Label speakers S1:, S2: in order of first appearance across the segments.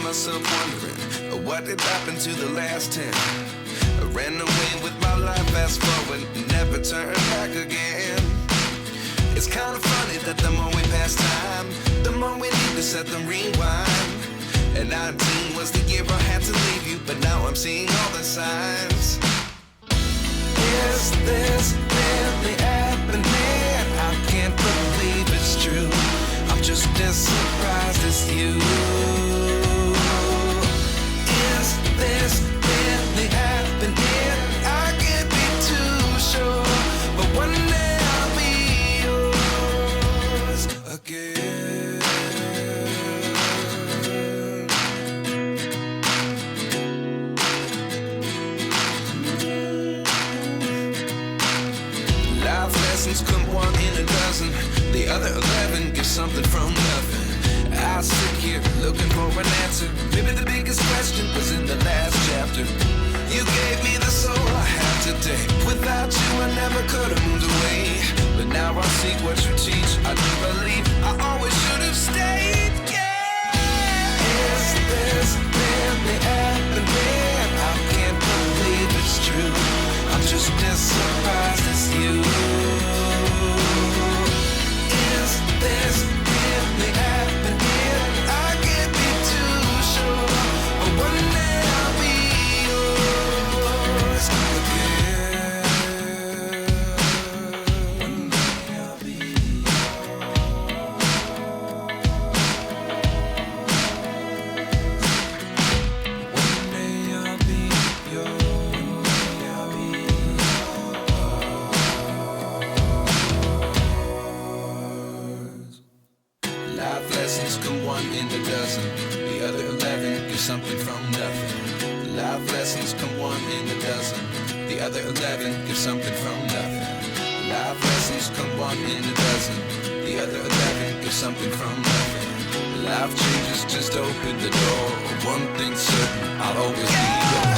S1: myself wondering, what did happen to the last 10? I ran away with my life, fast forward, never turn back again. It's kind of funny that the more we pass time, the more we need to set them rewind. And 19 was the year I had to leave you, but now I'm seeing all the signs. Is this really happening? I can't believe it's true. I'm just as surprised as you. Is this really happening? I can't be too sure, but one day I'll be yours again. Life lessons come one in a dozen. The other 11 get something from nothing. I sit here looking for an answer. Maybe the biggest question was in the last chapter. You gave me the soul I have today. Without you I never could have moved away. But now I see what you teach. I do believe I always should have stayed. Yeah. Is this really happening? I can't believe it's true. I'm just as surprised as you. Is this really happening? I can't be too sure, but one day I'll be yours again. One day I'll be yours. One day I'll be yours. I'll be yours. Life lessons come one in a dozen. The other 11 get something from nothing. Life lessons come one in a dozen. The other 11 get something from nothing. Life lessons come one in a dozen. The other 11 get something from nothing. Life changes just open the door. One thing's certain, I'll always be yours.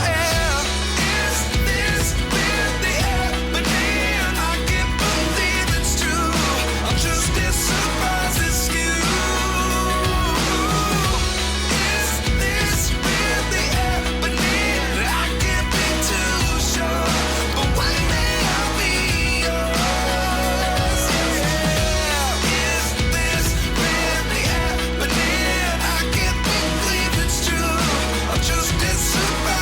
S1: Is this really happening? I can't believe it's true. I'm just as surprised as you. Is this really happening? I can't be too sure, but one day I'll be yours. Yeah. Is this really happening? I can't believe it's true. I'm just as surprised.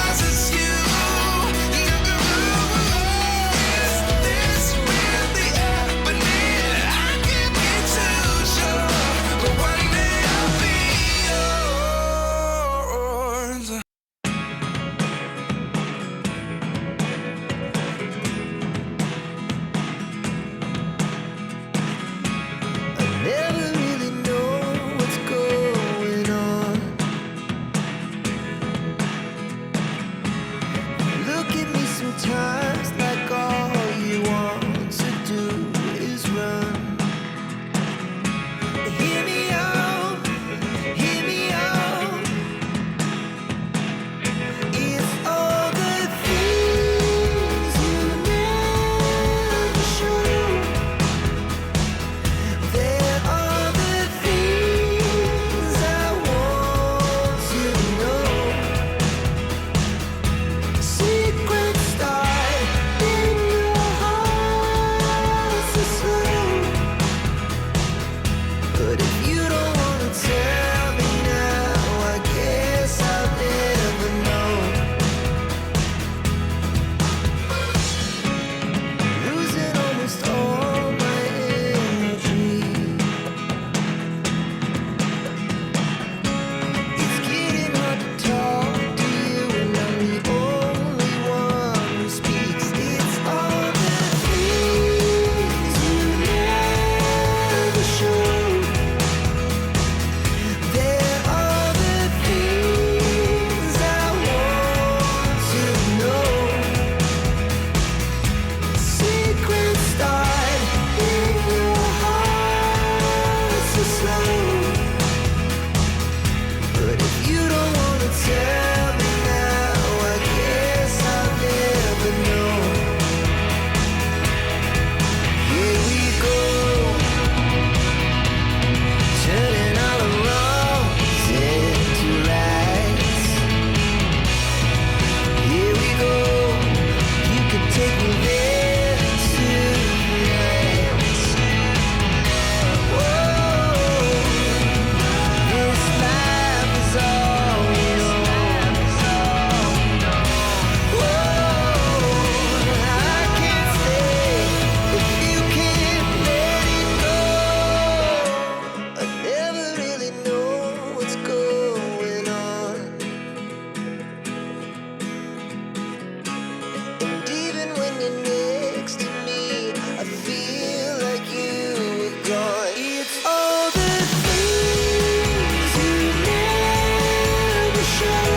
S1: And even when you're next to me, I feel like you were gone. It's all the things you never show.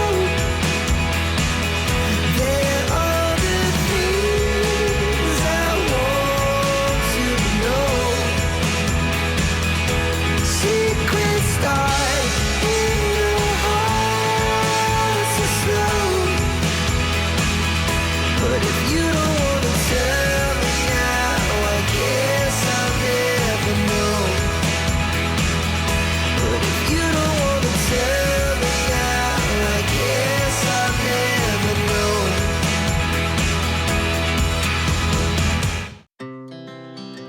S1: They're all the things I want to know. Secrets start in your heart so slow. But if you don't wanna tell me now, I guess I'll never know. But if you don't wanna tell me now, I guess I'll never know.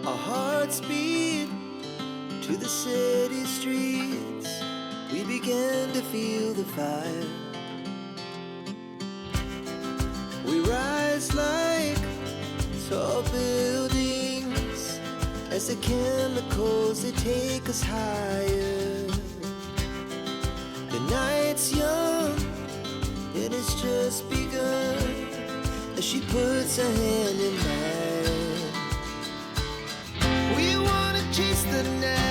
S1: Our hearts beat to the city streets. We began to feel the fire. We rise like tall buildings as the chemicals, they take us higher. The night's young, and it's just begun as she puts her hand in mine. We wanna chase the night.